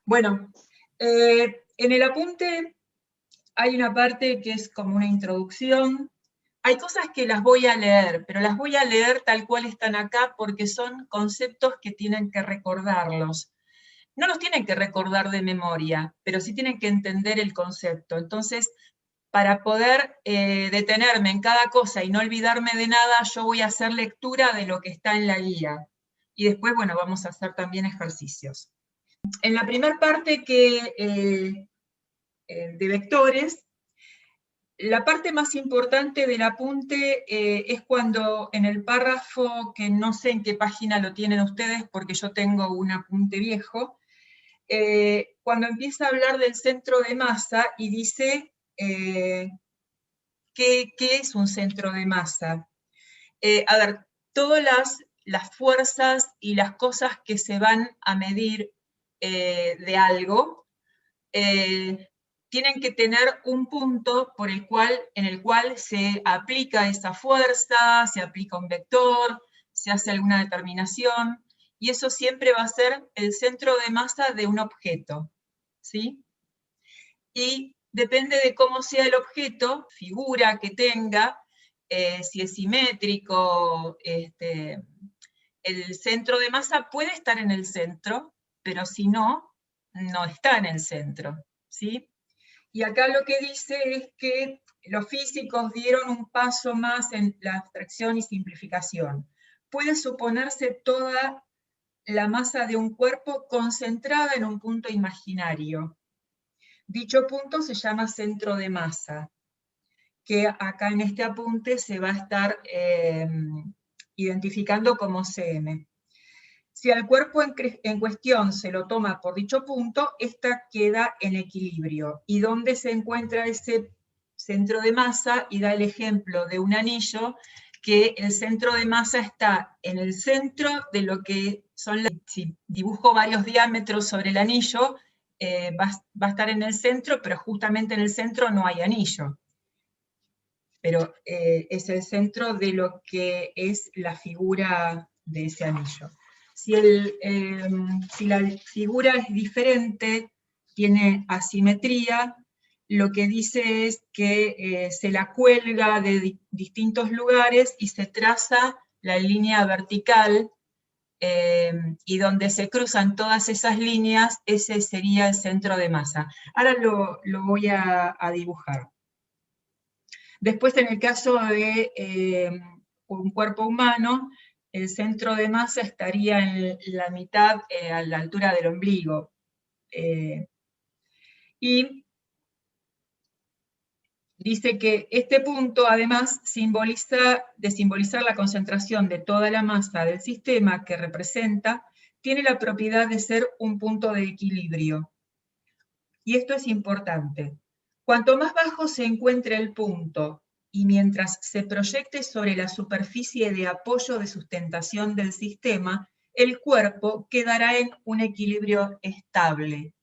Bueno, en el apunte hay una parte que es como una introducción. Hay cosas que las voy a leer, pero las voy a leer tal cual están acá porque son conceptos que tienen que recordarlos. No los tienen que recordar de memoria, pero sí tienen que entender el concepto. Entonces, para poder detenerme en cada cosa y no olvidarme de nada, yo voy a hacer lectura de lo que está en la guía. Y después, bueno, vamos a hacer también ejercicios. En la primera parte de vectores, la parte más importante del apunte es cuando en el párrafo, que no sé en qué página lo tienen ustedes, porque yo tengo un apunte viejo, cuando empieza a hablar del centro de masa y dice ¿qué es un centro de masa? A ver, todas las fuerzas y las cosas que se van a medir de algo, tienen que tener un punto en el cual se aplica esa fuerza, se aplica un vector, se hace alguna determinación, y eso siempre va a ser el centro de masa de un objeto, ¿sí? Y depende de cómo sea el objeto, figura que tenga, si es simétrico, el centro de masa puede estar en el centro, pero si no, no está en el centro, ¿sí? Y acá lo que dice es que los físicos dieron un paso más en la abstracción y simplificación. Puede suponerse toda la masa de un cuerpo concentrada en un punto imaginario. Dicho punto se llama centro de masa, que acá en este apunte se va a estar identificando como CM. Si al cuerpo en cuestión se lo toma por dicho punto, esta queda en equilibrio. ¿Y dónde se encuentra ese centro de masa? Y da el ejemplo de un anillo, que el centro de masa está en el centro de lo que son si dibujo varios diámetros sobre el anillo, va a estar en el centro, pero justamente en el centro no hay anillo. Pero es el centro de lo que es la figura de ese anillo. Si la figura es diferente, tiene asimetría, lo que dice es que se la cuelga de distintos lugares y se traza la línea vertical, y donde se cruzan todas esas líneas, ese sería el centro de masa. Ahora lo voy a dibujar. Después, en el caso de un cuerpo humano, el centro de masa estaría en la mitad, a la altura del ombligo. Y dice que este punto, además, de simbolizar la concentración de toda la masa del sistema que representa, tiene la propiedad de ser un punto de equilibrio. Y esto es importante. Cuanto más bajo se encuentre el punto, y mientras se proyecte sobre la superficie de apoyo de sustentación del sistema, el cuerpo quedará en un equilibrio estable.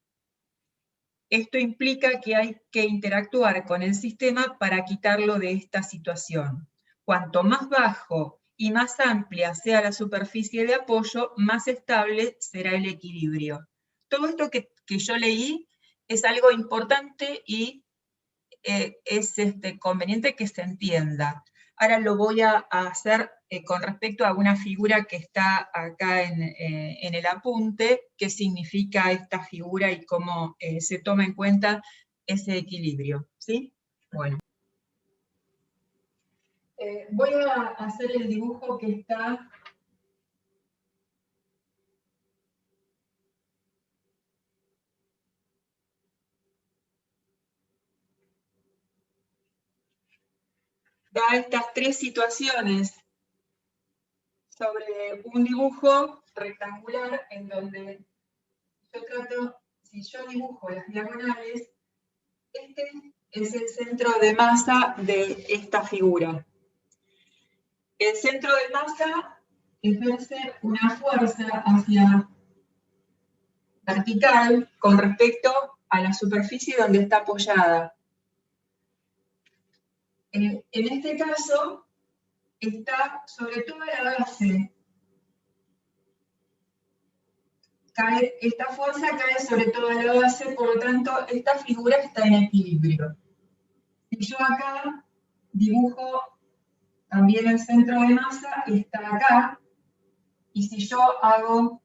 Esto implica que hay que interactuar con el sistema para quitarlo de esta situación. Cuanto más bajo y más amplia sea la superficie de apoyo, más estable será el equilibrio. Todo esto que yo leí es algo importante y es conveniente que se entienda. Ahora lo voy a hacer con respecto a una figura que está acá en el apunte, qué significa esta figura y cómo se toma en cuenta ese equilibrio, ¿sí? Bueno. Voy a hacer el dibujo que está... Da estas tres situaciones sobre un dibujo rectangular en donde yo trato, si yo dibujo las diagonales, este es el centro de masa de esta figura. El centro de masa ejerce una fuerza hacia vertical con respecto a la superficie donde está apoyada. En este caso, está sobre toda la base esta fuerza cae sobre toda la base, por lo tanto, esta figura está en equilibrio. Si yo acá dibujo también el centro de masa, está acá, y si yo hago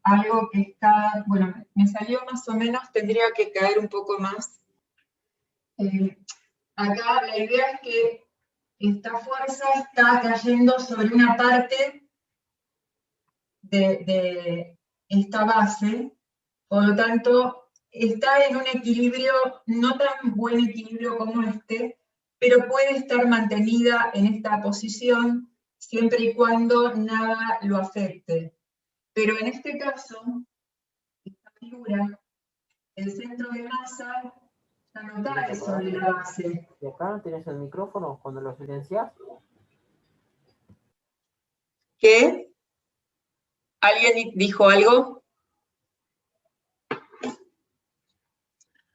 algo que está, bueno, me salió más o menos, tendría que caer un poco más. Acá la idea es que esta fuerza está cayendo sobre una parte de esta base, por lo tanto, está en un equilibrio, no tan buen equilibrio como este, pero puede estar mantenida en esta posición siempre y cuando nada lo afecte. Pero en este caso, esta figura, el centro de masa ya no cae sobre la base. ¿Y acá no tienes el micrófono cuando lo silencias? ¿Qué? ¿Alguien dijo algo?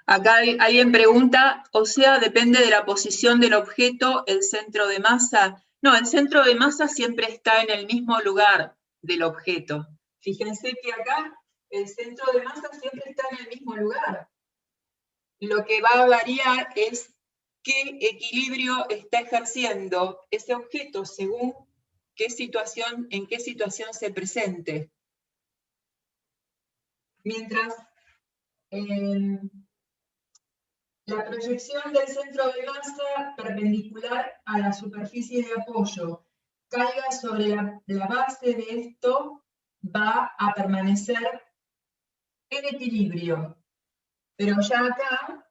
Acá alguien pregunta, o sea, depende de la posición del objeto, el centro de masa. No, el centro de masa siempre está en el mismo lugar del objeto. Fíjense que acá el centro de masa siempre está en el mismo lugar. Lo que va a variar es qué equilibrio está ejerciendo ese objeto según en qué situación se presente. Mientras la proyección del centro de masa perpendicular a la superficie de apoyo caiga sobre la base de esto, va a permanecer en equilibrio. Pero ya acá,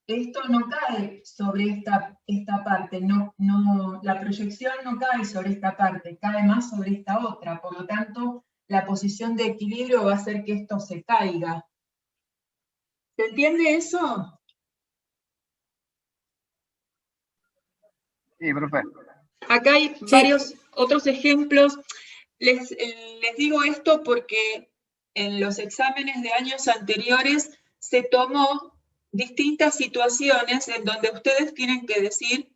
esto no cae sobre esta parte, la proyección no cae sobre esta parte, cae más sobre esta otra. Por lo tanto, la posición de equilibrio va a hacer que esto se caiga. ¿Se entiende eso? Sí, profe. Acá hay varios otros ejemplos. Les digo esto porque en los exámenes de años anteriores se tomó distintas situaciones en donde ustedes tienen que decir,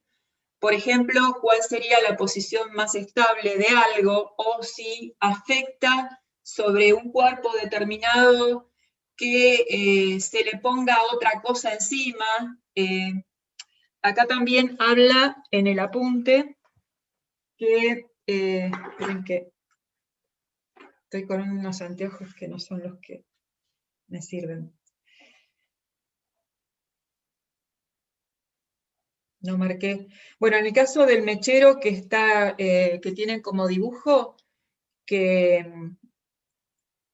por ejemplo, cuál sería la posición más estable de algo o si afecta sobre un cuerpo determinado que se le ponga otra cosa encima. Acá también habla en el apunte que, esperen que estoy con unos anteojos que no son los que me sirven. No marqué. Bueno, en el caso del mechero que tienen como dibujo, que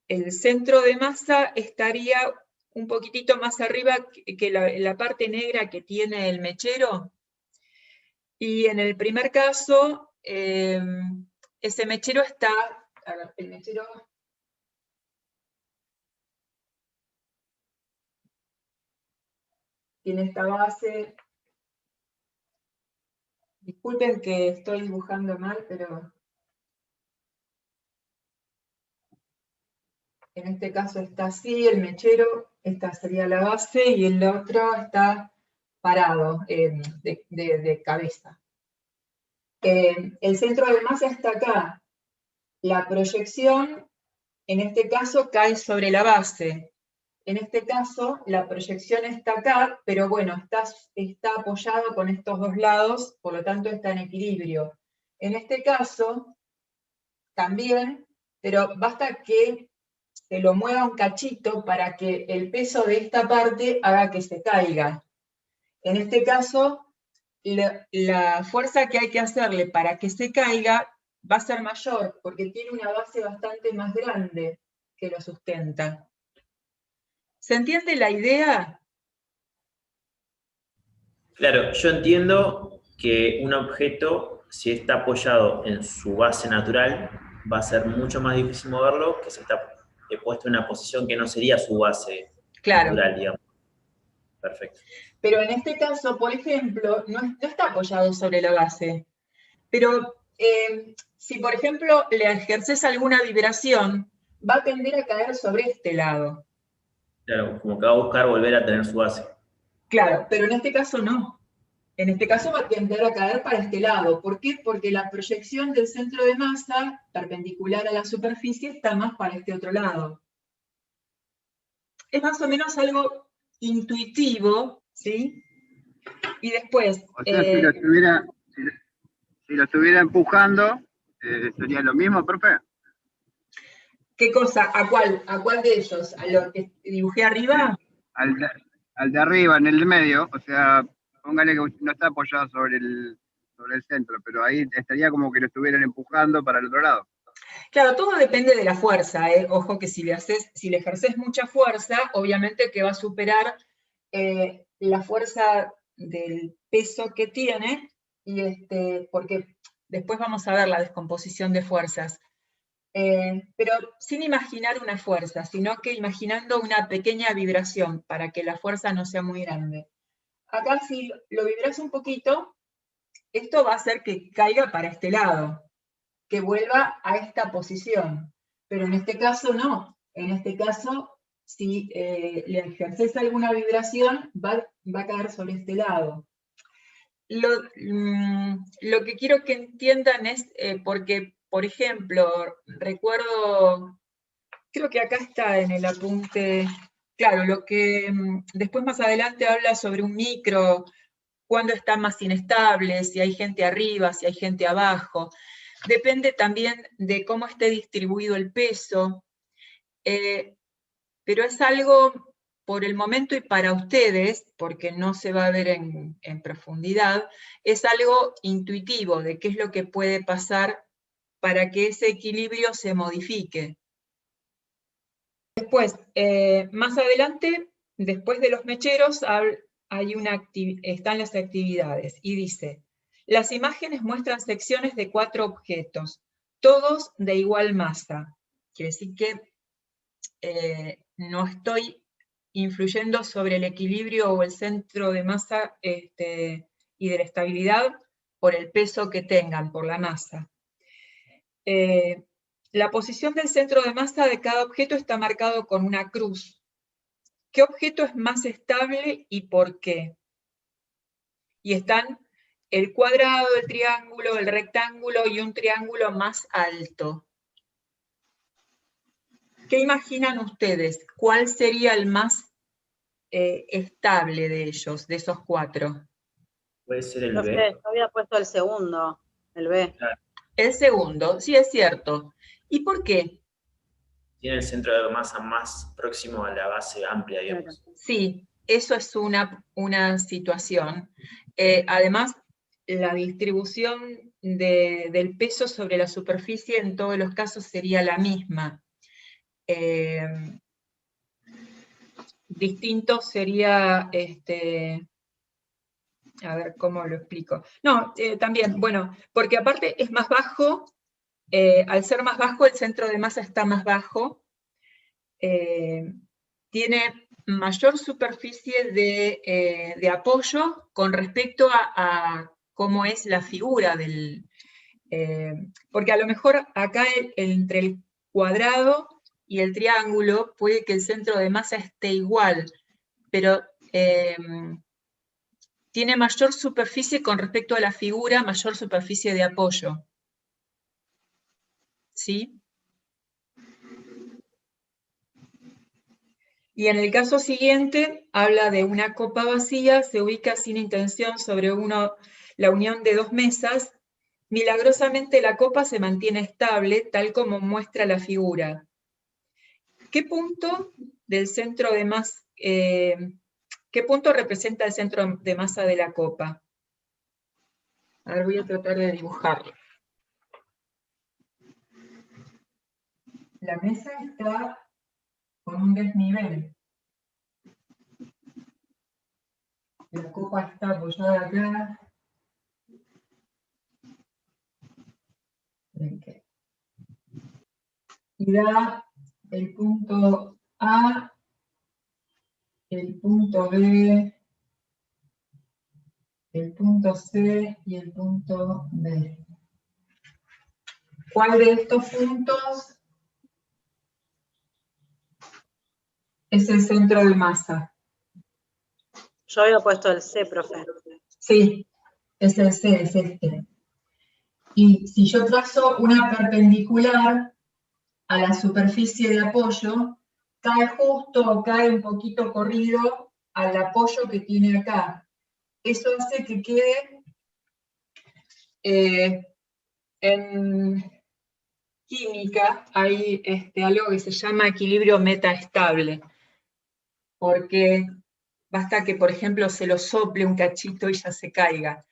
el centro de masa estaría un poquitito más arriba que la parte negra que tiene el mechero. Y en el primer caso, ese mechero está, a ver, el mechero tiene esta base. Disculpen que estoy dibujando mal, pero en este caso está así, el mechero, esta sería la base, y el otro está parado, de cabeza. El centro de masa está acá. La proyección, en este caso, cae sobre la base. En este caso, la proyección está acá, pero bueno, está apoyado con estos dos lados, por lo tanto está en equilibrio. En este caso, también, pero basta que se lo mueva un cachito para que el peso de esta parte haga que se caiga. En este caso, la fuerza que hay que hacerle para que se caiga va a ser mayor, porque tiene una base bastante más grande que lo sustenta. ¿Se entiende la idea? Claro, yo entiendo que un objeto, si está apoyado en su base natural, va a ser mucho más difícil moverlo que si está puesto en una posición que no sería su base natural, digamos. Perfecto. Pero en este caso, por ejemplo, no está apoyado sobre la base. Pero si, por ejemplo, le ejerces alguna vibración, va a tender a caer sobre este lado. Claro, como que va a buscar volver a tener su base. Claro, pero en este caso no. En este caso va a tender a caer para este lado. ¿Por qué? Porque la proyección del centro de masa, perpendicular a la superficie, está más para este otro lado. Es más o menos algo intuitivo, ¿sí? Y después... O sea, si lo estuviera empujando, ¿sería lo mismo, profe? ¿Qué cosa? ¿A cuál de ellos? ¿A lo que dibujé arriba? Al de arriba, en el medio, o sea, póngale que no está apoyado sobre el centro, pero ahí estaría como que lo estuvieran empujando para el otro lado. Claro, todo depende de la fuerza, ¿eh? Ojo que si le ejerces mucha fuerza, obviamente que va a superar la fuerza del peso que tiene, y porque después vamos a ver la descomposición de fuerzas. Pero sin imaginar una fuerza, sino que imaginando una pequeña vibración para que la fuerza no sea muy grande. Acá si lo vibras un poquito, esto va a hacer que caiga para este lado, que vuelva a esta posición. Pero en este caso no. En este caso, si le ejerces alguna vibración, va a caer sobre este lado. Lo que quiero que entiendan es, porque, por ejemplo, recuerdo, creo que acá está en el apunte, claro, lo que después más adelante habla sobre un micro, cuándo está más inestable, si hay gente arriba, si hay gente abajo. Depende también de cómo esté distribuido el peso, pero es algo por el momento y para ustedes, porque no se va a ver en profundidad, es algo intuitivo de qué es lo que puede pasar para que ese equilibrio se modifique. Después, más adelante, después de los mecheros, están las actividades, y dice: las imágenes muestran secciones de 4 objetos, todos de igual masa. Quiere decir que no estoy influyendo sobre el equilibrio o el centro de masa y de la estabilidad por el peso que tengan, por la masa. La posición del centro de masa de cada objeto está marcado con una cruz. ¿Qué objeto es más estable y por qué? Y están el cuadrado, el triángulo, el rectángulo y un triángulo más alto. ¿Qué imaginan ustedes? ¿Cuál sería el más estable de ellos, de esos 4? Puede ser el No B. sé, yo había puesto el segundo, el B. Claro. El segundo, sí es cierto. ¿Y por qué? Tiene el centro de masa más próximo a la base amplia, digamos. Sí, eso es una situación. Además, la distribución del peso sobre la superficie en todos los casos sería la misma. Distinto sería, a ver cómo lo explico. No, también, bueno, porque aparte es más bajo, al ser más bajo, el centro de masa está más bajo, tiene mayor superficie de apoyo con respecto a cómo es la figura del... porque a lo mejor acá entre el cuadrado y el triángulo puede que el centro de masa esté igual, pero tiene mayor superficie con respecto a la figura, mayor superficie de apoyo. ¿Sí? Y en el caso siguiente, habla de una copa vacía, se ubica sin intención sobre la unión de 2 mesas. Milagrosamente la copa se mantiene estable, tal como muestra la figura. ¿Qué punto del centro de masa, qué punto representa el centro de masa de la copa? A ver, voy a tratar de dibujarlo. La mesa está con un desnivel. La copa está apoyada acá. Okay. Y da el punto A, el punto B, el punto C y el punto D. ¿Cuál de estos puntos es el centro de masa? Yo había puesto el C, profe. Sí, es el C, es este. Y si yo trazo una perpendicular a la superficie de apoyo, cae justo o cae un poquito corrido al apoyo que tiene acá. Eso hace que quede en química hay algo que se llama equilibrio metaestable, porque basta que, por ejemplo, se lo sople un cachito y ya se caiga,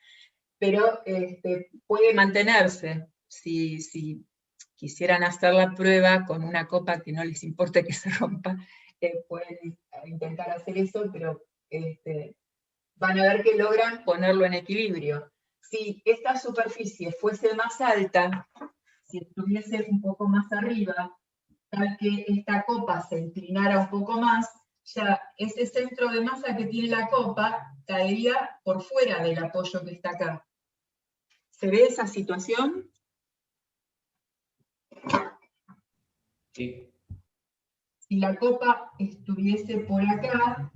pero puede mantenerse. Si quisieran hacer la prueba con una copa que no les importe que se rompa, pueden intentar hacer eso, pero van a ver que logran ponerlo en equilibrio. Si esta superficie fuese más alta, si estuviese un poco más arriba, tal que esta copa se inclinara un poco más, ya ese centro de masa que tiene la copa caería por fuera del apoyo que está acá. ¿Se ve esa situación? Sí. Si la copa estuviese por acá,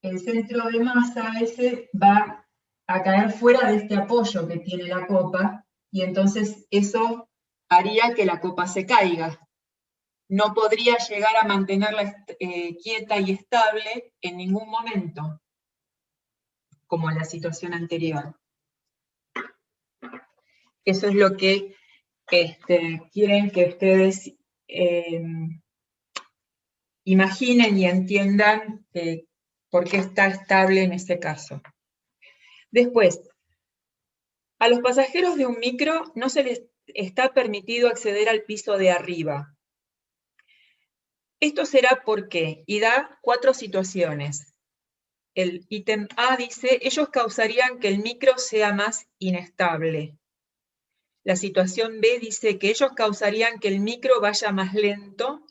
el centro de masa ese va a caer fuera de este apoyo que tiene la copa, y entonces eso haría que la copa se caiga. No podría llegar a mantenerla quieta y estable en ningún momento, como en la situación anterior. Eso es lo que quieren que ustedes imaginen y entiendan por qué está estable en este caso. Después, a los pasajeros de un micro no se les está permitido acceder al piso de arriba. Esto será porque, y da 4 situaciones. El ítem A dice, ellos causarían que el micro sea más inestable. La situación B dice que ellos causarían que el micro vaya más lento.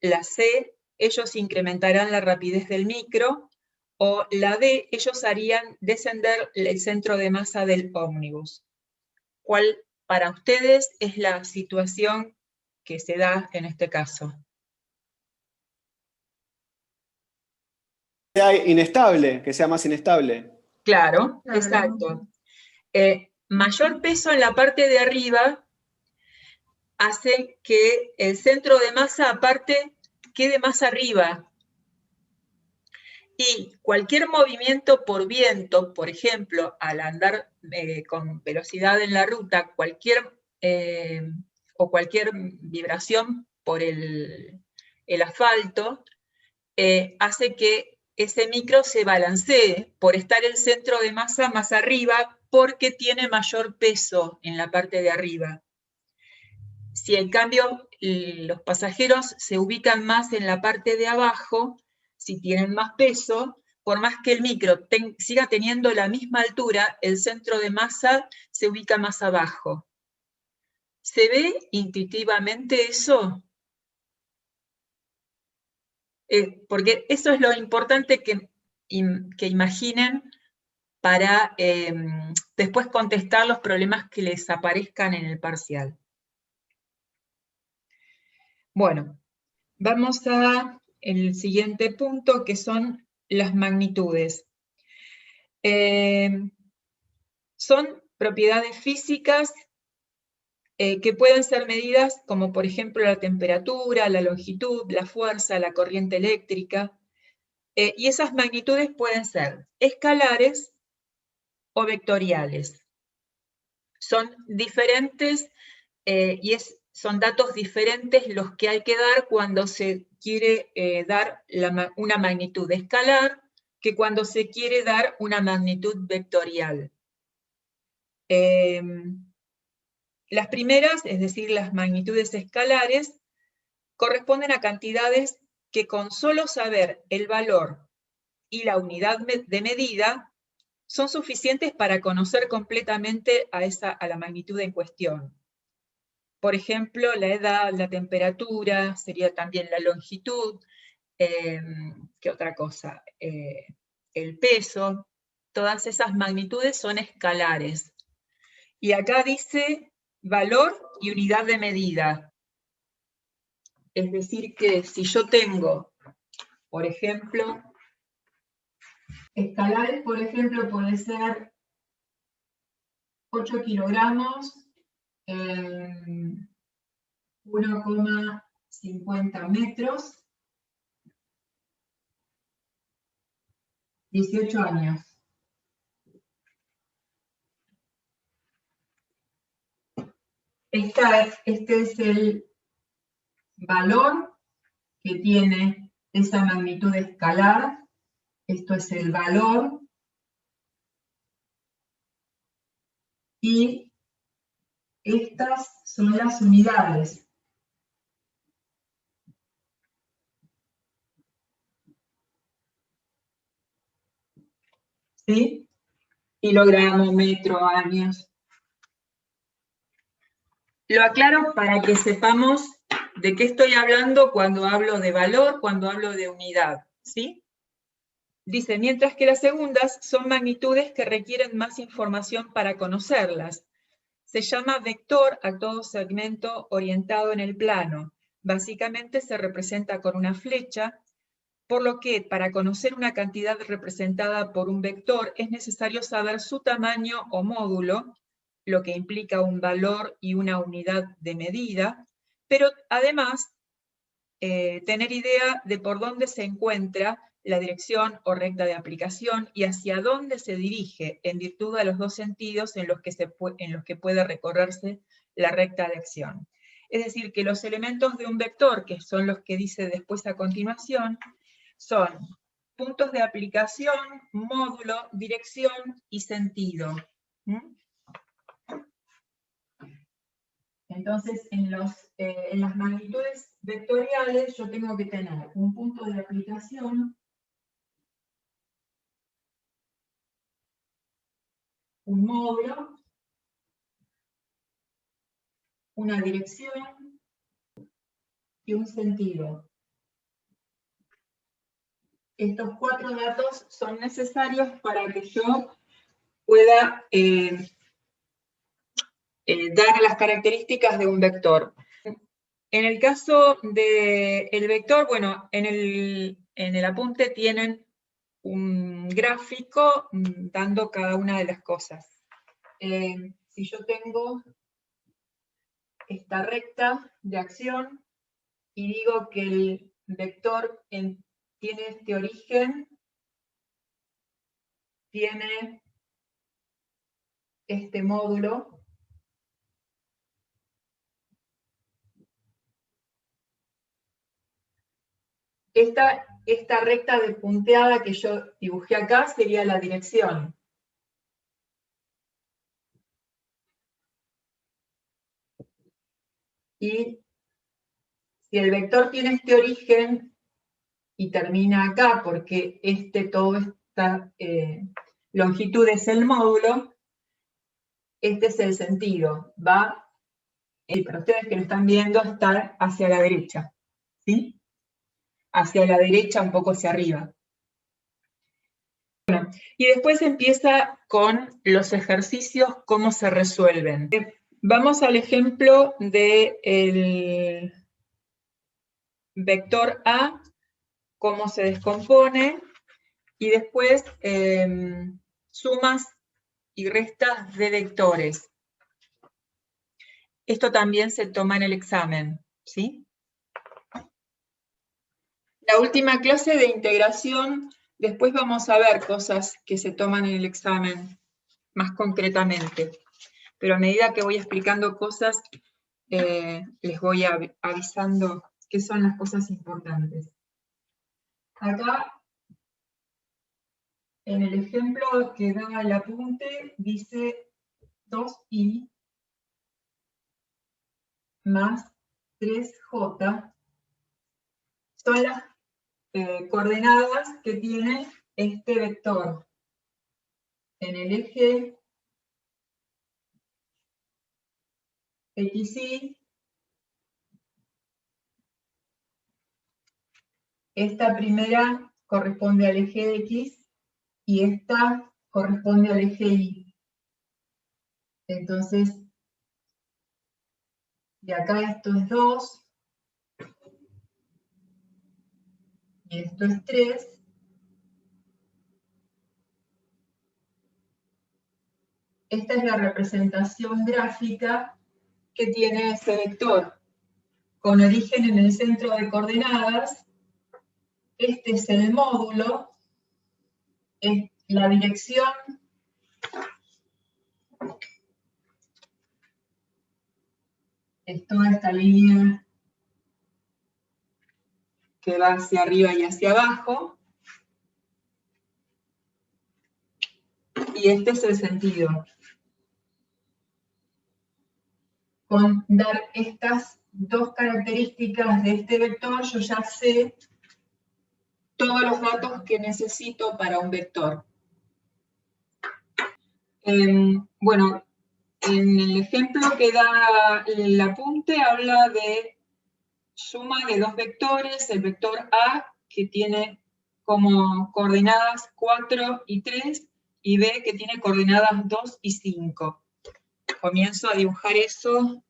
La C, ellos incrementarán la rapidez del micro. O la D, ellos harían descender el centro de masa del ómnibus. ¿Cuál para ustedes es la situación que se da en este caso? Sea inestable, que sea más inestable. Claro, exacto. Mayor peso en la parte de arriba hace que el centro de masa aparte quede más arriba. Y cualquier movimiento por viento, por ejemplo, al andar con velocidad en la ruta, cualquier vibración por el asfalto, hace que ese micro se balancee por estar el centro de masa más arriba porque tiene mayor peso en la parte de arriba. Si en cambio los pasajeros se ubican más en la parte de abajo, si tienen más peso, por más que el micro siga teniendo la misma altura, el centro de masa se ubica más abajo. ¿Se ve intuitivamente eso? Porque eso es lo importante que imaginen para después contestar los problemas que les aparezcan en el parcial. Bueno, vamos al siguiente punto, que son las magnitudes. Son propiedades físicas que pueden ser medidas como, por ejemplo, la temperatura, la longitud, la fuerza, la corriente eléctrica. Y esas magnitudes pueden ser escalares o vectoriales. Son diferentes son datos diferentes los que hay que dar cuando se quiere dar una magnitud escalar que cuando se quiere dar una magnitud vectorial. Las primeras, es decir, las magnitudes escalares, corresponden a cantidades que con solo saber el valor y la unidad de medida son suficientes para conocer completamente a la magnitud en cuestión. Por ejemplo, la edad, la temperatura, sería también la longitud, ¿qué otra cosa? El peso, todas esas magnitudes son escalares. Y acá dice valor y unidad de medida. Es decir que si yo tengo, por ejemplo, Escalares, por ejemplo, puede ser 8 kilogramos, 1,50 metros, 18 años. Este es el valor que tiene esa magnitud escalar. Esto es el valor. Y estas son las unidades. ¿Sí? Kilogramo, metro, años. Lo aclaro para que sepamos de qué estoy hablando cuando hablo de valor, cuando hablo de unidad. ¿Sí? Dice, mientras que las segundas son magnitudes que requieren más información para conocerlas. Se llama vector a todo segmento orientado en el plano. Básicamente se representa con una flecha, por lo que para conocer una cantidad representada por un vector es necesario saber su tamaño o módulo, lo que implica un valor y una unidad de medida, pero además tener idea de por dónde se encuentra la dirección o recta de aplicación y hacia dónde se dirige en virtud de los dos sentidos en los que puede recorrerse la recta de acción. Es decir, que los elementos de un vector, que son los que dice después a continuación, son puntos de aplicación, módulo, dirección y sentido. Entonces, en las magnitudes vectoriales yo tengo que tener un punto de aplicación, un módulo, una dirección y un sentido. Estos 4 datos son necesarios para que yo pueda dar las características de un vector. En el caso del vector, bueno, en el apunte tienen un gráfico dando cada una de las cosas. Si yo tengo esta recta de acción y digo que el vector tiene este origen, tiene este módulo, esta recta de punteada que yo dibujé acá sería la dirección. Y si el vector tiene este origen y termina acá, porque toda esta longitud es el módulo, este es el sentido. Va, para ustedes que lo están viendo, está hacia la derecha. ¿Sí? Hacia la derecha, un poco hacia arriba. Bueno, y después empieza con los ejercicios, cómo se resuelven. Vamos al ejemplo del vector A, cómo se descompone, y después sumas y restas de vectores. Esto también se toma en el examen, ¿sí? La última clase de integración, después vamos a ver cosas que se toman en el examen más concretamente. Pero a medida que voy explicando cosas, les voy avisando qué son las cosas importantes. Acá, en el ejemplo que da el apunte, dice 2i más 3j son las coordenadas que tiene este vector en el eje XY. Esta primera corresponde al eje X y esta corresponde al eje Y. Entonces, de acá esto es 2, y esto es 3, esta es la representación gráfica que tiene ese vector, con origen en el centro de coordenadas. Este es el módulo, es la dirección es toda esta línea que va hacia arriba y hacia abajo, y este es el sentido. Con dar estas dos características de este vector, yo ya sé todos los datos que necesito para un vector. Bueno, en el ejemplo que da el apunte habla de suma de dos vectores, el vector A, que tiene como coordenadas 4 y 3, y B, que tiene coordenadas 2 y 5. Comienzo a dibujar eso.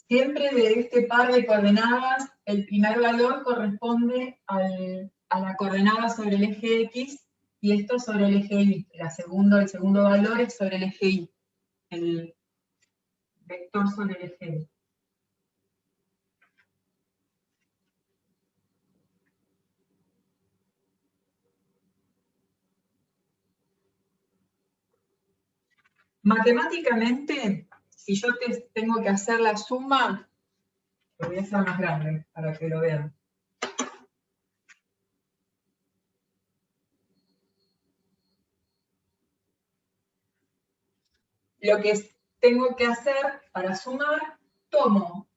Siempre de este par de coordenadas, el primer valor corresponde a la coordenada sobre el eje X, y esto sobre el eje Y. El segundo valor es sobre el eje Y, el vector sobre el eje Y. Matemáticamente, si yo tengo que hacer la suma, lo voy a hacer más grande para que lo vean. Lo que tengo que hacer para sumar, tomo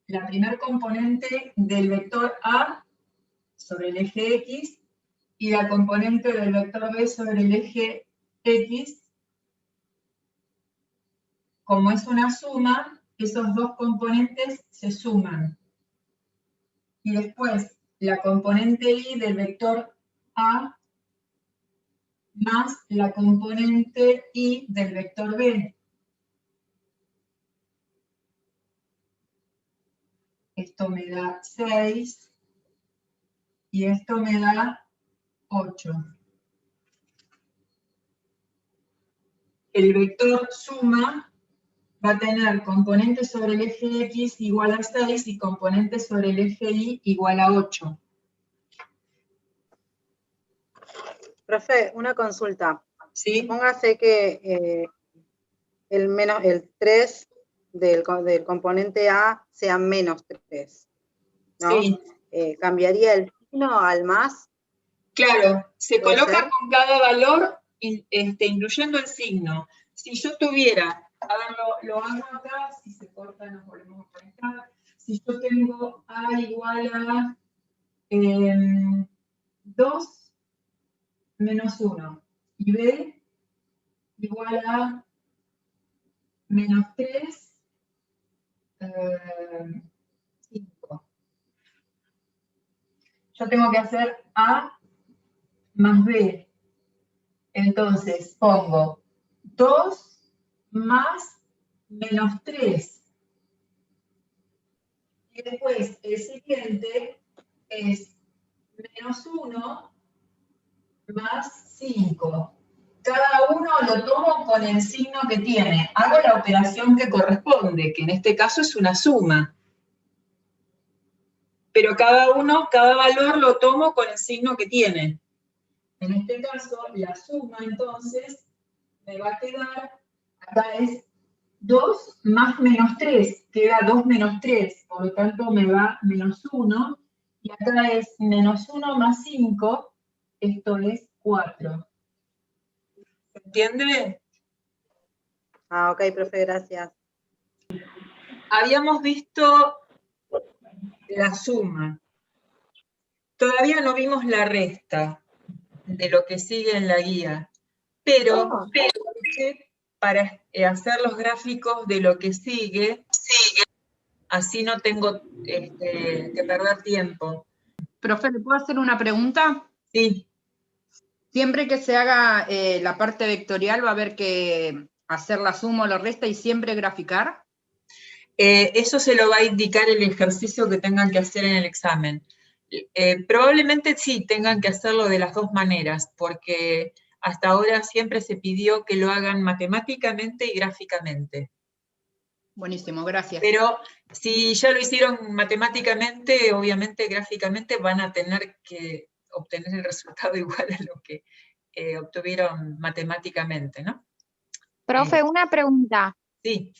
la primer componente del vector A sobre el eje X y la componente del vector B sobre el eje X. Como es una suma, esos dos componentes se suman. Y después, la componente Y del vector A más la componente Y del vector B. Esto me da 6 y esto me da 8. El vector suma va a tener componente sobre el eje X igual a 6 y componente sobre el eje Y igual a 8. Profe, una consulta. ¿Sí? Póngase que el 3 del componente A sea menos 3, ¿no? Sí. ¿Cambiaría el signo al más? Claro, se ¿Puede coloca ser? con cada valor, incluyendo el signo. Si yo tuviera, a ver, lo hago acá, si se corta nos volvemos a conectar. Si yo tengo A igual a 2 menos 1 y B igual a menos 3, 5. Yo tengo que hacer A más B. Entonces pongo 2 más menos 3. Y después el siguiente es menos 1 más 5. Cada uno lo tomo con el signo que tiene. Hago la operación que corresponde, que en este caso es una suma. Pero cada valor lo tomo con el signo que tiene. En este caso, la suma, entonces, me va a quedar, acá es 2 más menos 3, queda 2 menos 3, por lo tanto me va menos 1, y acá es menos 1 más 5, esto es 4. ¿Se entiende? Ah, ok, profe, gracias. Habíamos visto la suma. Todavía no vimos la resta de lo que sigue en la guía, pero para hacer los gráficos de lo que sigue, así no tengo que perder tiempo. Profe, ¿le puedo hacer una pregunta? Sí. Siempre que se haga la parte vectorial va a haber que hacer la suma o la resta y siempre graficar. Eso se lo va a indicar el ejercicio que tengan que hacer en el examen. Probablemente sí tengan que hacerlo de las dos maneras, porque hasta ahora siempre se pidió que lo hagan matemáticamente y gráficamente. Buenísimo, gracias. Pero si ya lo hicieron matemáticamente, obviamente gráficamente van a tener que obtener el resultado igual a lo que obtuvieron matemáticamente, ¿no? Profe, una pregunta. Sí.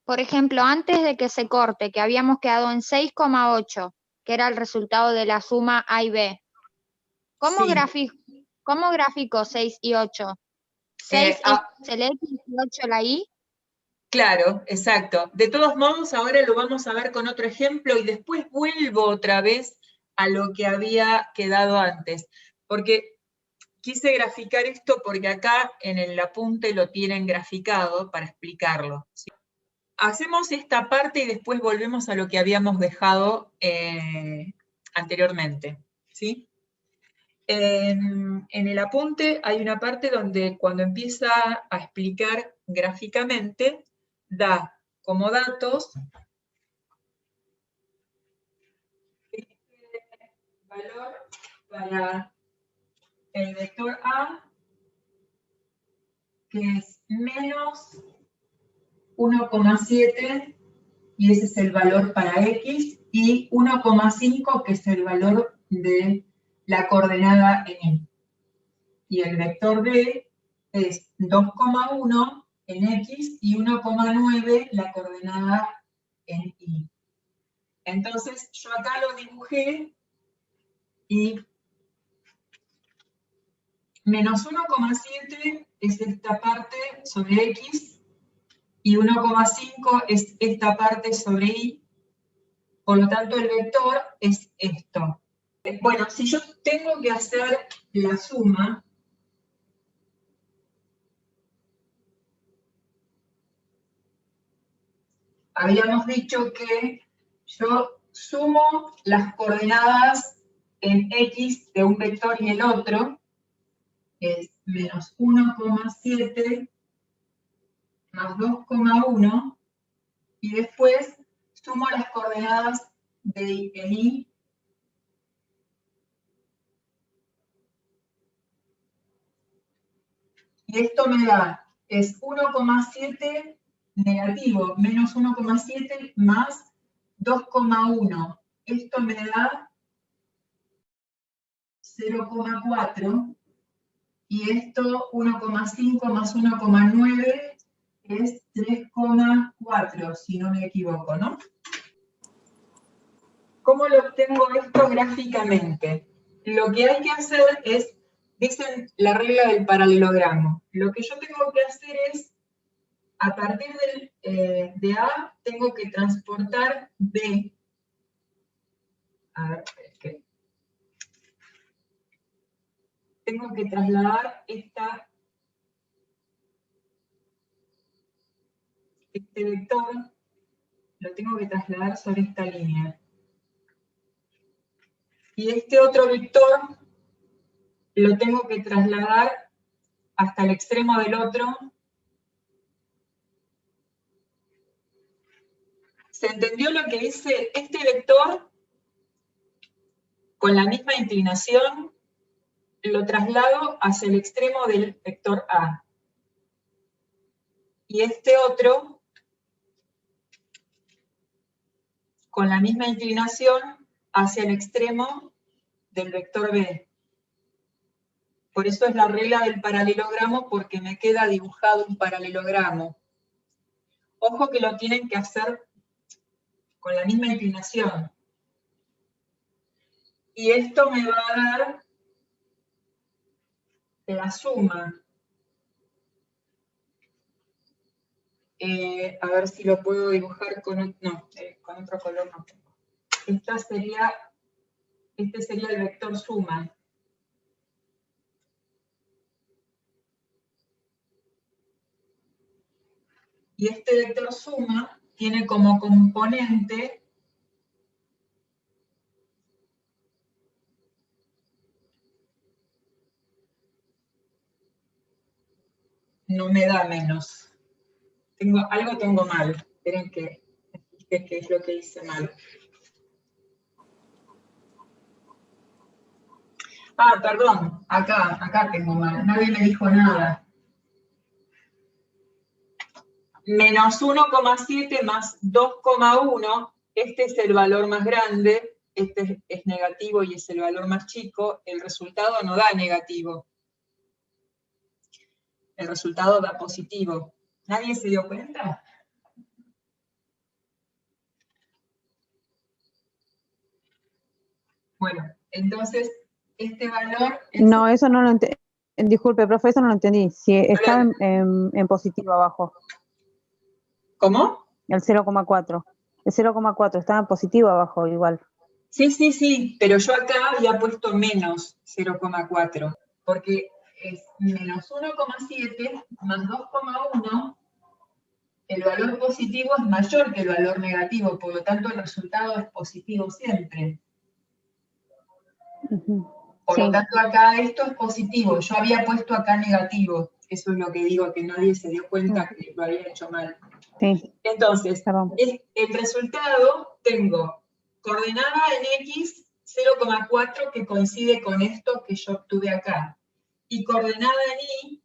Por ejemplo, antes de que se corte, que habíamos quedado en 6,8, que era el resultado de la suma A y B. ¿Cómo, Sí. ¿Cómo grafico 6 y 8? 6 es el X y 8 la Y. Claro, exacto. De todos modos, ahora lo vamos a ver con otro ejemplo y después vuelvo otra vez a lo que había quedado antes. Porque quise graficar esto porque acá en el apunte lo tienen graficado para explicarlo, ¿sí? Hacemos esta parte y después volvemos a lo que habíamos dejado anteriormente, ¿sí? En el apunte hay una parte donde cuando empieza a explicar gráficamente, da como datos este valor para el vector A, que es menos 1,7, y ese es el valor para X, y 1,5, que es el valor de la coordenada en Y. Y el vector B es 2,1 en X y 1,9 la coordenada en Y. Entonces, yo acá lo dibujé y menos 1,7 es esta parte sobre X y 1,5 es esta parte sobre Y. Por lo tanto, el vector es esto. Bueno, si yo tengo que hacer la suma, habíamos dicho que yo sumo las coordenadas en X de un vector y el otro, es menos 1,7 más 2,1, y después sumo las coordenadas de en Y, y esto me da, es 1,7 negativo, menos 1,7 más 2,1. Esto me da 0,4, y esto 1,5 más 1,9 es 3,4, si no me equivoco, ¿no? ¿Cómo lo obtengo esto gráficamente? Lo que hay que hacer es, dicen la regla del paralelogramo. Lo que yo tengo que hacer es, a partir de A, tengo que transportar B. A ver, tengo que trasladar este vector, lo tengo que trasladar sobre esta línea. Y este otro vector lo tengo que trasladar hasta el extremo del otro. ¿Se entendió lo que dice? Este vector, con la misma inclinación, lo traslado hacia el extremo del vector A. Y este otro, con la misma inclinación, hacia el extremo del vector B. Por eso es la regla del paralelogramo, porque me queda dibujado un paralelogramo. Ojo que lo tienen que hacer con la misma inclinación. Y esto me va a dar la suma. A ver si lo puedo dibujar con, con otro color no tengo. Este sería el vector suma. Y este vector suma tiene como componente no me da menos. Algo tengo mal. Esperen que es lo que hice mal. Ah, perdón, acá tengo mal, nadie me dijo nada. Menos 1,7 más 2,1, este es el valor más grande, este es negativo y es el valor más chico, el resultado no da negativo. El resultado da positivo. ¿Nadie se dio cuenta? Bueno, entonces, este valor... No, eso no lo entendí. Disculpe, profe, eso no lo entendí. Si está en positivo abajo. ¿Cómo? El 0,4. El 0,4 está en positivo abajo igual. Sí, pero yo acá había puesto menos 0,4, porque es menos 1,7 más 2,1, el valor positivo es mayor que el valor negativo, por lo tanto el resultado es positivo siempre. Por lo tanto acá esto es positivo, yo había puesto acá negativo, eso es lo que digo, que nadie se dio cuenta que lo había hecho mal. Sí. Entonces, el resultado tengo coordenada en X 0,4 que coincide con esto que yo obtuve acá. Y coordenada en Y,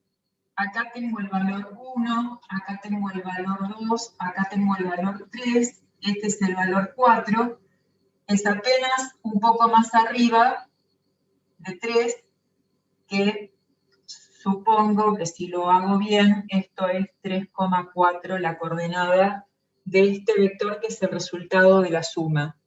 acá tengo el valor 1, acá tengo el valor 2, acá tengo el valor 3, este es el valor 4, es apenas un poco más arriba de 3, que supongo que si lo hago bien, esto es 3,4 la coordenada de este vector que es el resultado de la suma.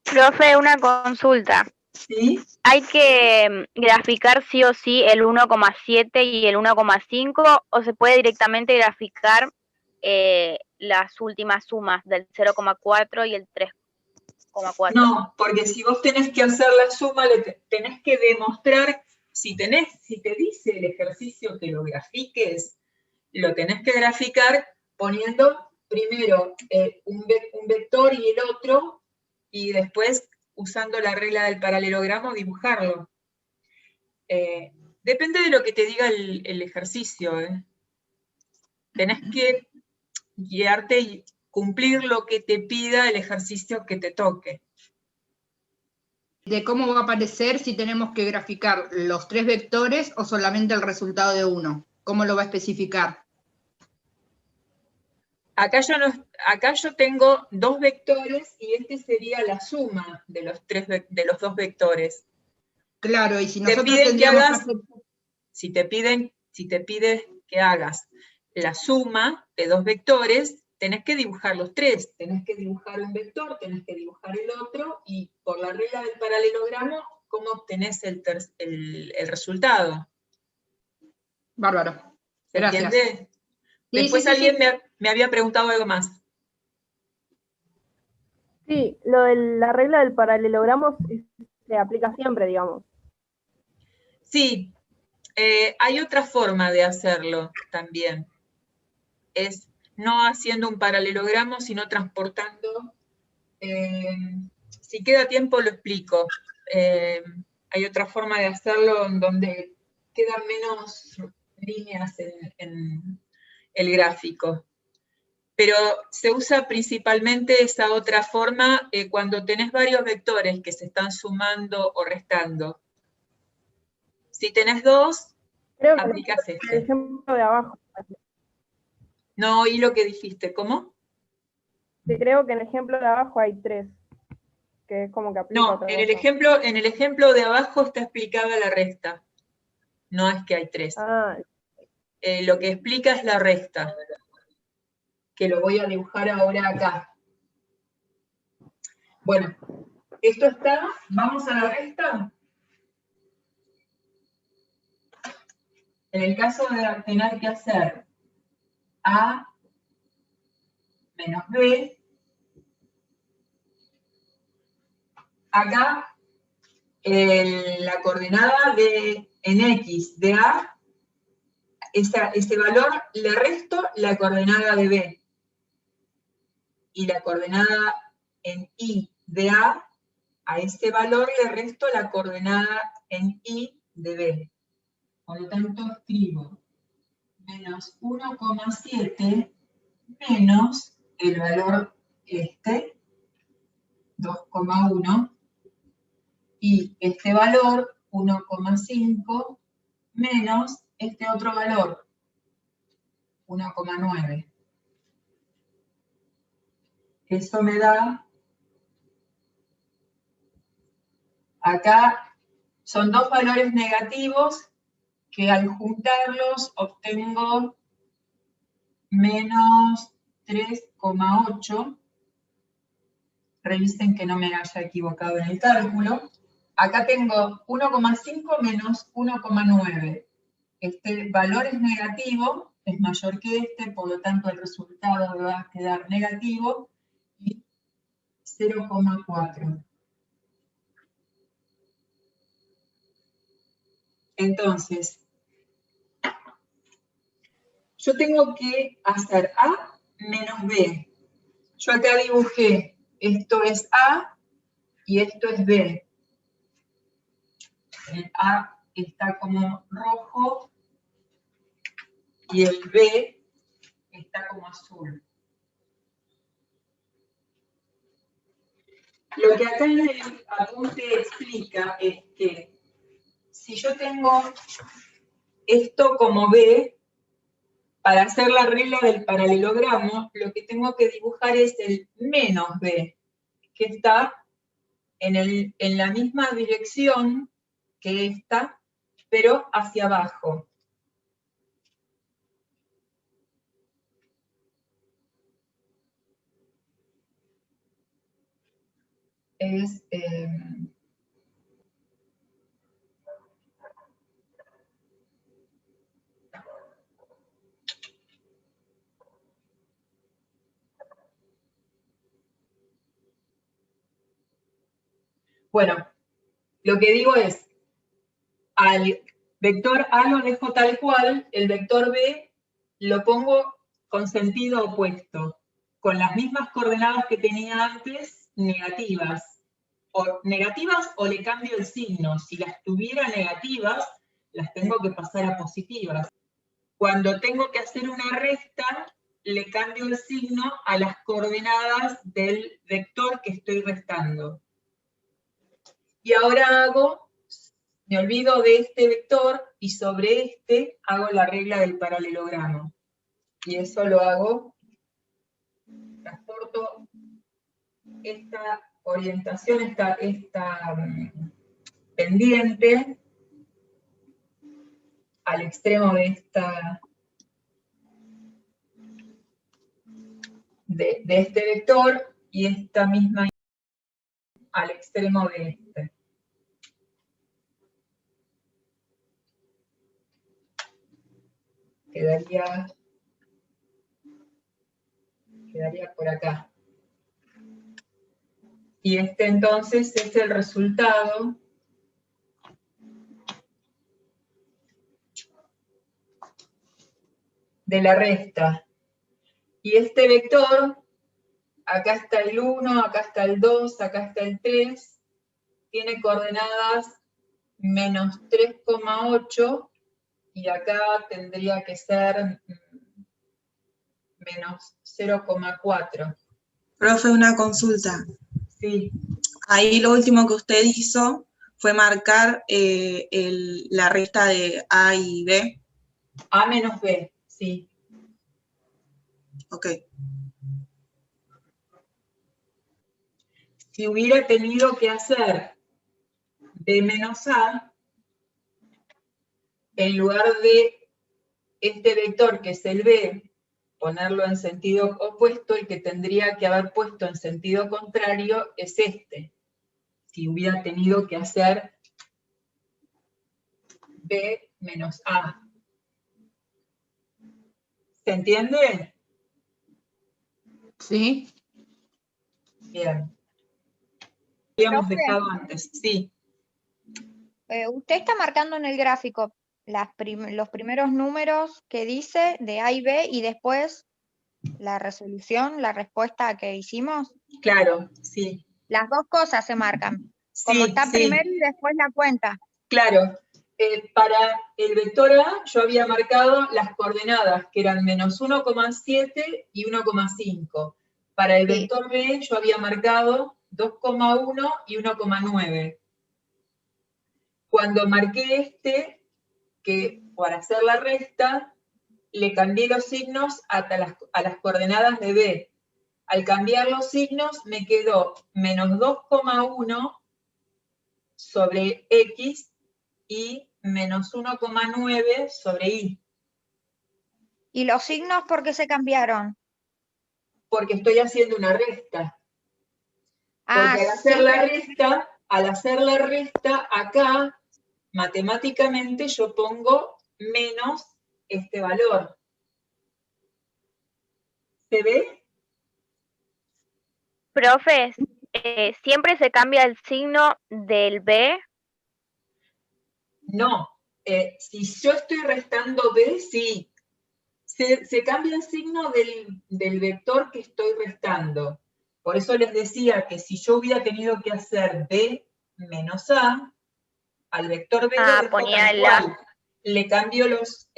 Profe, una consulta. ¿Sí? ¿Hay que graficar sí o sí el 1,7 y el 1,5 o se puede directamente graficar las últimas sumas del 0,4 y el 3,4? No, porque si vos tenés que hacer la suma, tenés que demostrar, si te dice el ejercicio que lo grafiques, lo tenés que graficar poniendo primero un vector y el otro, y después, usando la regla del paralelogramo, dibujarlo. Depende de lo que te diga el ejercicio. Tenés que guiarte y cumplir lo que te pida el ejercicio que te toque. De cómo va a aparecer si tenemos que graficar los 3 vectores o solamente el resultado de uno. ¿Cómo lo va a especificar? Acá yo tengo 2 vectores y este sería la suma de los 2 vectores. Claro, y si te nosotros piden que tendríamos hagas, que hacer... si te piden que hagas la suma de 2 vectores, tenés que dibujar los 3. Tenés que dibujar un vector, tenés que dibujar el otro, y por la regla del paralelogramo, ¿cómo obtenés el resultado? Bárbaro. ¿Se Gracias. entiende? Sí, Después sí, alguien sí. me había preguntado algo más. Sí, lo de la regla del paralelogramo se aplica siempre, digamos. Sí, hay otra forma de hacerlo también. Es no haciendo un paralelogramo, sino transportando. Si queda tiempo lo explico. Hay otra forma de hacerlo en donde quedan menos líneas en el gráfico. Pero se usa principalmente esa otra forma cuando tenés varios vectores que se están sumando o restando. Si tenés 2, aplicás el ejemplo de abajo. No oí lo que dijiste, ¿cómo? Sí, creo que en el ejemplo de abajo hay 3, que es como que aplica No, otra en cosa. el ejemplo de abajo está explicada la resta. No es que hay 3. Lo que explica es la resta, que lo voy a dibujar ahora acá. Bueno, esto está, ¿vamos a la resta? En el caso de tener que hacer A menos B, acá la coordenada en X de A, ese valor le resto la coordenada de B. Y la coordenada en Y de A ese valor le resto la coordenada en Y de B. Por lo tanto, escribo menos 1,7 menos el valor 2,1, y este valor, 1,5, menos este otro valor, 1,9. Eso me da, acá son dos valores negativos que al juntarlos obtengo menos 3,8. Revisen que no me haya equivocado en el cálculo. Acá tengo 1,5 menos 1,9. Este valor es negativo, es mayor que este, por lo tanto el resultado me va a quedar negativo y 0,4. Entonces, yo tengo que hacer A menos B. Yo acá dibujé, esto es A y esto es B. El A está como rojo y el B está como azul. Lo que acá en el apunte explica es que si yo tengo esto como B, para hacer la regla del paralelogramo, lo que tengo que dibujar es el menos B, que está en la misma dirección que esta, pero hacia abajo. Es... Bueno, lo que digo es, al vector A lo dejo tal cual, el vector B lo pongo con sentido opuesto, con las mismas coordenadas que tenía antes, negativas. O negativas o le cambio el signo. Si las tuviera negativas, las tengo que pasar a positivas. Cuando tengo que hacer una resta, le cambio el signo a las coordenadas del vector que estoy restando. Y ahora me olvido de este vector y sobre este hago la regla del paralelogramo. Y eso lo hago, transporto esta orientación, esta pendiente al extremo de este vector y esta misma al extremo de este. Quedaría por acá. Y este entonces es el resultado de la resta. Y este vector, acá está el 1, acá está el 2, acá está el 3, tiene coordenadas menos 3,8 y acá tendría que ser menos 0,4. Profe, una consulta. Sí. Ahí lo último que usted hizo fue marcar la resta de A y B. A menos B, sí. Ok. Si hubiera tenido que hacer B menos A, en lugar de este vector que es el B, ponerlo en sentido opuesto, el que tendría que haber puesto en sentido contrario es este. Si hubiera tenido que hacer B menos A. ¿Se entiende? Sí. Bien. Habíamos Profe, dejado antes, sí. usted está marcando en el gráfico los primeros números que dice de A y B y después la resolución, la respuesta que hicimos. Claro, sí. Las dos cosas se marcan. Como Sí, está sí. primero y después la cuenta. Claro. Para el vector A yo había marcado las coordenadas, que eran menos 1,7 y 1,5. Para el vector B yo había marcado 2,1 y 1,9. Cuando marqué que para hacer la resta, le cambié los signos a las coordenadas de B. Al cambiar los signos, me quedó menos 2,1 sobre X y menos 1,9 sobre Y. ¿Y los signos por qué se cambiaron? Porque estoy haciendo una resta. Ah, Porque al hacer la resta, acá, matemáticamente, yo pongo menos este valor. ¿Se ve? Profes, ¿siempre se cambia el signo del B? No. Si yo estoy restando B, sí. Se cambia el signo del vector que estoy restando. Por eso les decía que si yo hubiera tenido que hacer B menos A, al vector B ponía el tal cual, A. le cambio los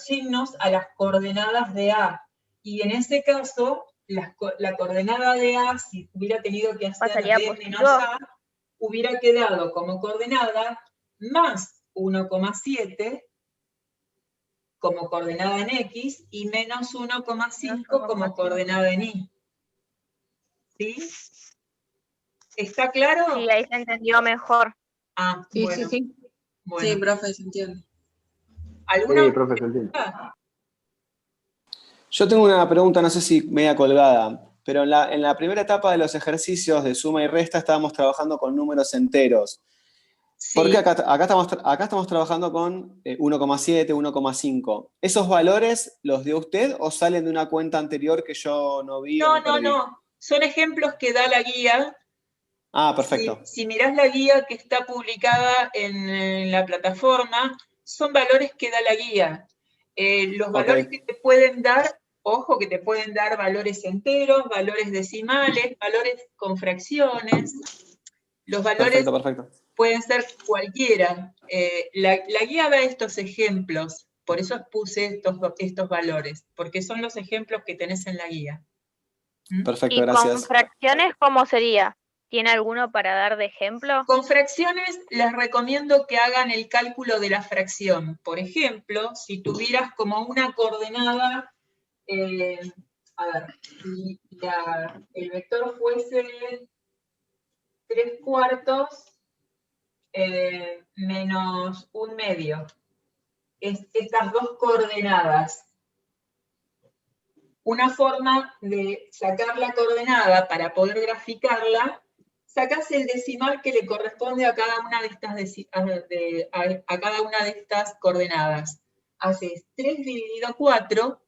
signos a las coordenadas de A. Y en ese caso, la coordenada de A, si hubiera tenido que hacer Pasaría B positivo. menos A, hubiera quedado como coordenada más 1,7 como coordenada en X y menos 1,5 como coordenada en Y. ¿Sí? ¿Está claro? Sí, ahí se entendió mejor. Ah, Sí, bueno. sí. Bueno. Sí, profe, se entiende. ¿Alguna Sí, profe, se entiende. pregunta? Yo tengo una pregunta, no sé si media colgada, pero en la primera etapa de los ejercicios de suma y resta estábamos trabajando con números enteros. ¿Por Sí. qué acá estamos trabajando con 1,7, 1,5? ¿Esos valores los dio usted o salen de una cuenta anterior que yo no vi o me perdí? No. Son ejemplos que da la guía. Ah, perfecto. Si mirás la guía que está publicada en la plataforma, son valores que da la guía. Los valores que te pueden dar, ojo, que te pueden dar valores enteros, valores decimales, valores con fracciones. Los valores Perfecto. pueden ser cualquiera. La guía da estos ejemplos, por eso puse estos valores, porque son los ejemplos que tenés en la guía. Perfecto, ¿Y gracias. con fracciones cómo sería? ¿Tiene alguno para dar de ejemplo? Con fracciones les recomiendo que hagan el cálculo de la fracción. Por ejemplo, si tuvieras como una coordenada, si el vector fuese 3/4 menos 1/2. Estas dos coordenadas. Una forma de sacar la coordenada para poder graficarla, sacás el decimal que le corresponde a cada una de estas coordenadas. Haces 3 dividido 4.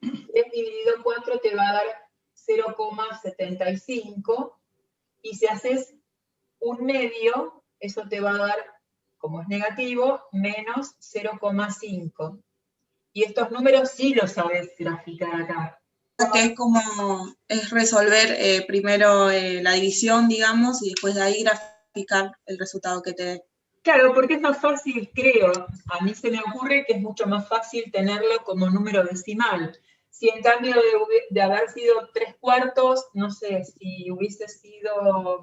3 dividido 4 te va a dar 0,75. Y si haces 1/2, eso te va a dar, como es negativo, menos 0,5. Y estos números sí los sabes graficar acá. Que es resolver primero la división, digamos, y después de ahí graficar el resultado que te dé. Claro, porque es más fácil, creo. A mí se me ocurre que es mucho más fácil tenerlo como número decimal. Si en cambio de haber sido 3/4, no sé, si hubiese sido,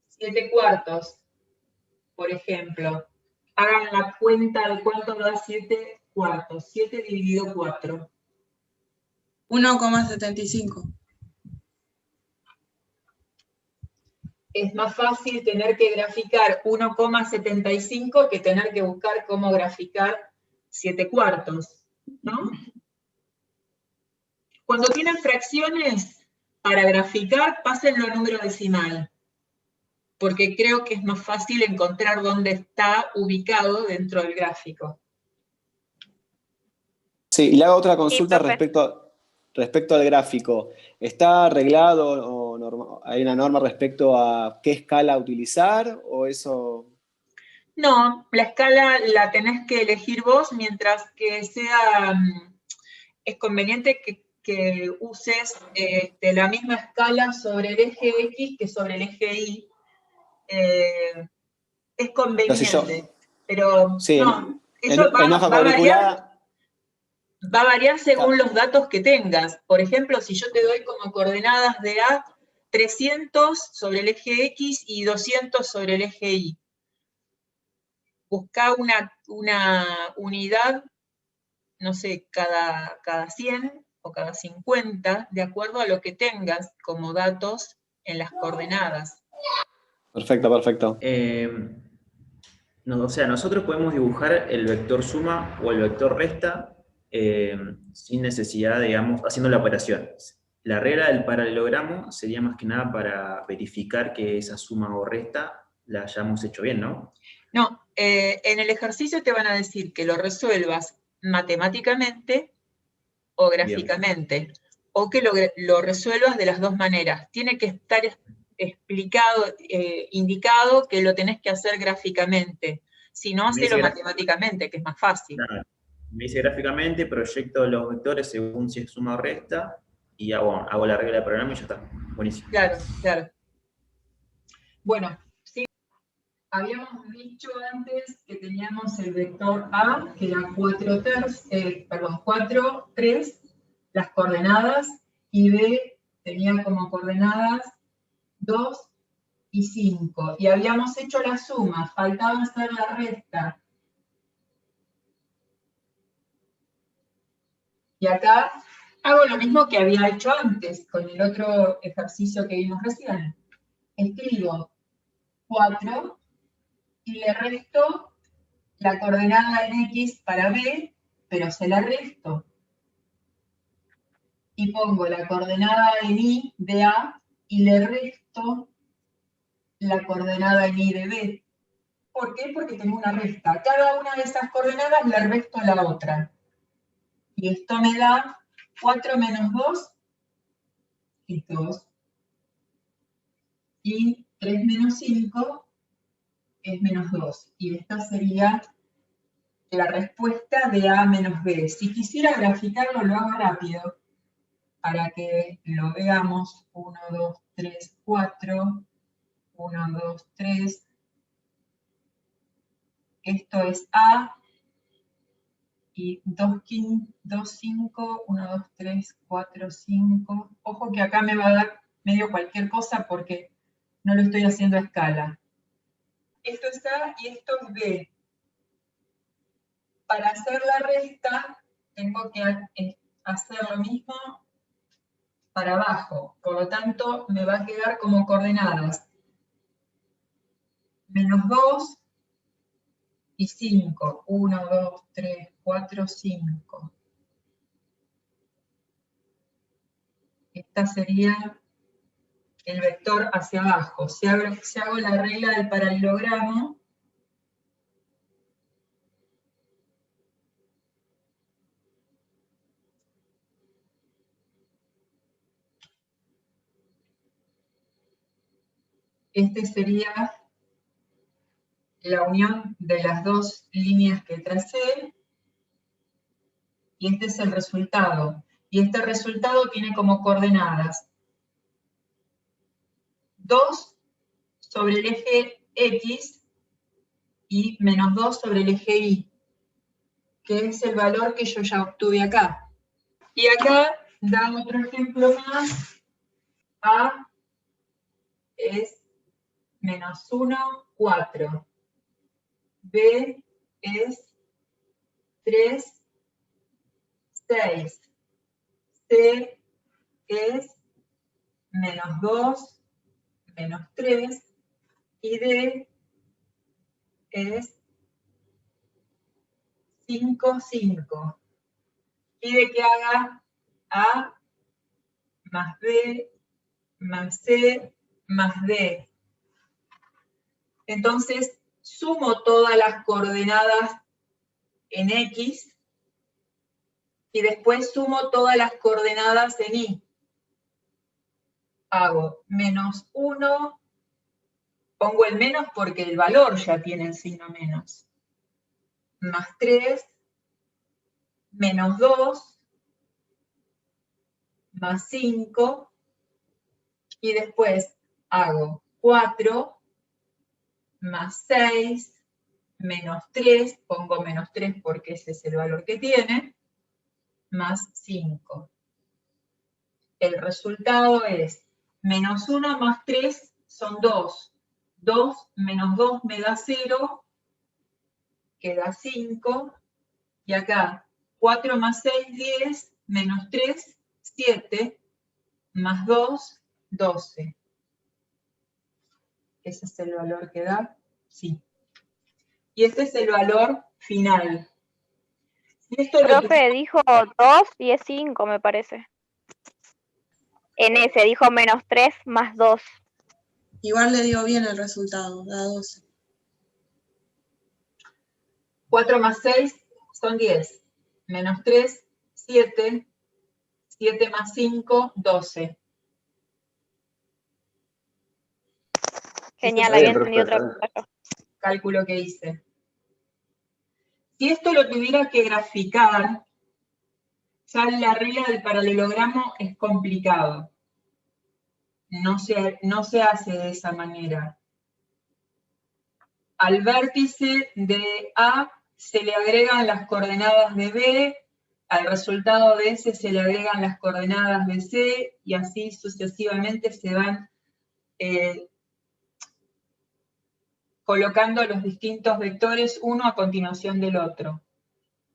7/4, por ejemplo. Hagan la cuenta de cuánto da 7/4. 7 dividido 4. 1,75. Es más fácil tener que graficar 1,75 que tener que buscar cómo graficar 7/4, ¿no? Cuando tienen fracciones para graficar, pásenlo a número decimal, porque creo que es más fácil encontrar dónde está ubicado dentro del gráfico. Sí, y le hago otra consulta Sí, respecto al gráfico. ¿Está arreglado o hay una norma respecto a qué escala utilizar o eso? No, la escala la tenés que elegir vos, mientras que es conveniente que uses la misma escala sobre el eje X que sobre el eje Y. Es conveniente, pero sí, no, en eso va hoja a cuadriculada. variar según los datos que tengas. Por ejemplo, si yo te doy como coordenadas de A 300 sobre el eje X y 200 sobre el eje Y. Busca una unidad, no sé, cada 100 o cada 50, de acuerdo a lo que tengas como datos en las coordenadas. Perfecto, perfecto. O sea, nosotros podemos dibujar el vector suma o el vector resta sin necesidad, digamos, haciendo la operación. La regla del paralelogramo sería más que nada para verificar que esa suma o resta la hayamos hecho bien, ¿no? No, en el ejercicio te van a decir que lo resuelvas matemáticamente o gráficamente, o que lo resuelvas de las dos maneras. Tiene que estar explicado, indicado que lo tenés que hacer gráficamente. Si no, hacelo matemáticamente, que es más fácil. Claro. Me dice gráficamente, proyecto los vectores según si es suma o resta, y hago la regla del programa y ya está. Buenísimo. Claro, claro. Bueno, sí, habíamos dicho antes que teníamos el vector A, que era 4, 3, las coordenadas, y B tenía como coordenadas 2 y 5. Y habíamos hecho la suma, faltaba hacer la resta. Y acá hago lo mismo que había hecho antes, con el otro ejercicio que vimos recién. Escribo 4 y le resto la coordenada en X para B, pero se la resto. Y pongo la coordenada en Y de A y le resto la coordenada en Y de B. ¿Por qué? Porque tengo una resta. Cada una de esas coordenadas le resto a la otra. Y esto me da 4 menos 2 es 2. Y 3 menos 5 es menos 2. Y esta sería la respuesta de A menos B. Si quisiera graficarlo, lo hago rápido, para que lo veamos. 1, 2, 3, 4. 1, 2, 3. Esto es A. Y 2, 5, 1, 2, 3, 4, 5. Ojo que acá me va a dar medio cualquier cosa porque no lo estoy haciendo a escala. Esto es A y esto es B. Para hacer la resta, tengo que hacer lo mismo para abajo. Por lo tanto, me va a quedar como coordenadas menos 2 y 5. 1, 2, 3, 4, 5. Esta sería el vector hacia abajo. Si hago la regla del paralelogramo, este sería la unión de las dos líneas que tracé, y este es el resultado. Y este resultado tiene como coordenadas 2 sobre el eje X y menos 2 sobre el eje Y, que es el valor que yo ya obtuve acá. Y acá da otro ejemplo más. A es menos 1, 4. B es 3, 6. C es menos 2, menos 3. Y D es 5, 5. Pide que haga A más B más C más D. Entonces, sumo todas las coordenadas en X y después sumo todas las coordenadas en Y. Hago menos 1, pongo el menos porque el valor ya tiene el signo menos. Más 3, menos 2, más 5, y después hago 4, más 6, menos 3, pongo menos 3 porque ese es el valor que tiene, más 5. El resultado es Menos 1 más 3 son 2. 2 menos 2 me da 0, queda 5. Y acá, 4 más 6, 10, menos 3, 7, más 2, 12. ¿Ese es el valor que da? Sí. Y este es el valor final. Y esto Profe, dijo 2 y es 5, me parece. En ese dijo menos 3 más 2. Igual le dio bien el resultado, da 12. 4 más 6 son 10. Menos 3, 7. 7 más 5, 12. Genial, había entendido otra cosa. Cálculo que hice. Si esto lo tuviera que graficar, ya la regla del paralelogramo es complicado. No se hace de esa manera. Al vértice de A se le agregan las coordenadas de B, al resultado de S se le agregan las coordenadas de C, y así sucesivamente se van colocando los distintos vectores uno a continuación del otro.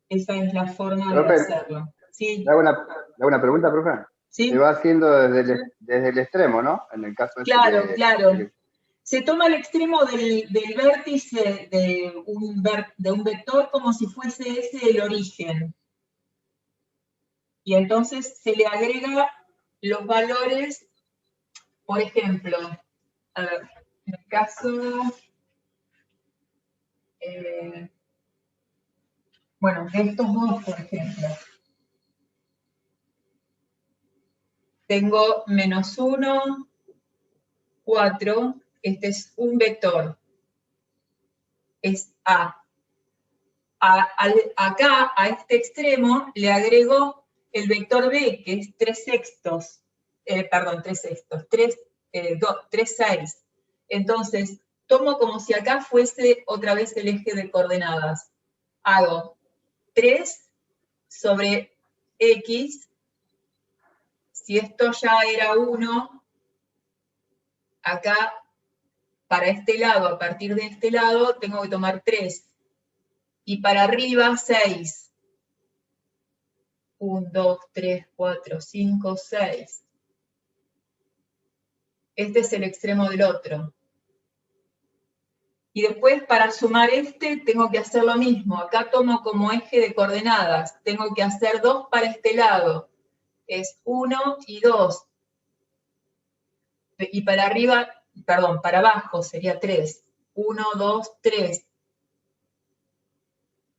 Esa es la forma de hacerlo. ¿Sí? ¿Le hago una pregunta, profe? ¿Sí? Se va haciendo desde el extremo, ¿no? En el caso Claro, claro. Se toma el extremo del vértice de un vector como si fuese ese el origen. Y entonces se le agrega los valores, por ejemplo, a ver, en el caso, bueno, de estos dos, por ejemplo. Tengo menos 1, 4, este es un vector, es A. Acá, a este extremo, le agrego el vector B, que es 3 sextos, 6. Entonces, tomo como si acá fuese otra vez el eje de coordenadas. Hago 3 sobre X. Si esto ya era 1, acá, para este lado, a partir de este lado, tengo que tomar 3. Y para arriba, 6. 1, 2, 3, 4, 5, 6. Este es el extremo del otro. Y después, para sumar este, tengo que hacer lo mismo. Acá tomo como eje de coordenadas. Tengo que hacer 2 para este lado. Es 1 y 2. Y para arriba, perdón, para abajo sería 3. 1, 2, 3.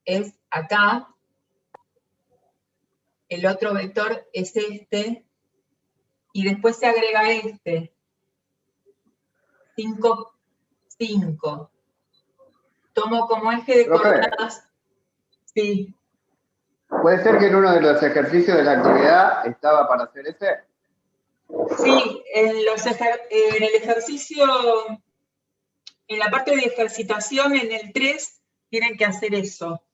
Es acá. El otro vector es este. Y después se agrega este. 5, 5. Tomo como eje de coordenadas. Sí. ¿Puede ser que en uno de los ejercicios de la actividad estaba para hacer ese? Sí, en el ejercicio, en la parte de ejercitación, en el 3, tienen que hacer eso.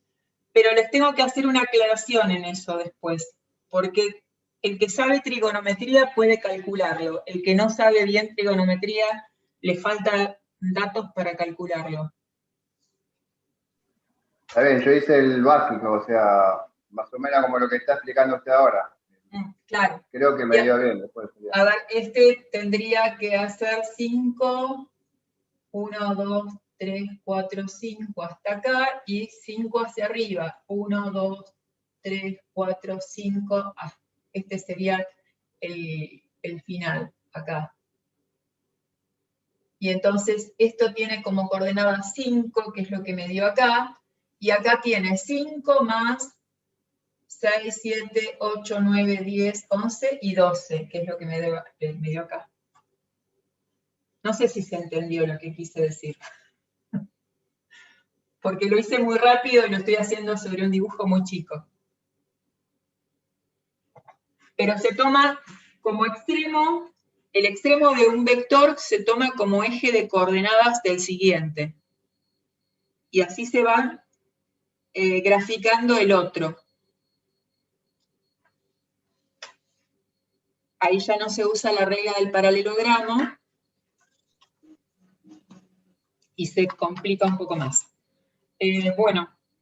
Pero les tengo que hacer una aclaración en eso después, porque el que sabe trigonometría puede calcularlo. El que no sabe bien trigonometría, le faltan datos para calcularlo. Está bien, yo hice el básico, o sea, más o menos como lo que está explicando usted ahora. Claro. Creo que me dio bien después. A ver, este tendría que hacer 5, 1, 2, 3, 4, 5 hasta acá, y 5 hacia arriba. 1, 2, 3, 4, 5. Este sería el final, acá. Y entonces esto tiene como coordenada 5, que es lo que me dio acá, y acá tiene 5 más 6, 7, 8, 9, 10, 11 y 12, que es lo que me dio acá. No sé si se entendió lo que quise decir. Porque lo hice muy rápido y lo estoy haciendo sobre un dibujo muy chico. Pero se toma como extremo, el extremo de un vector se toma como eje de coordenadas del siguiente. Y así se va graficando el otro. ahí ya no se usa la regla del paralelogramo y se complica un poco más. Bueno,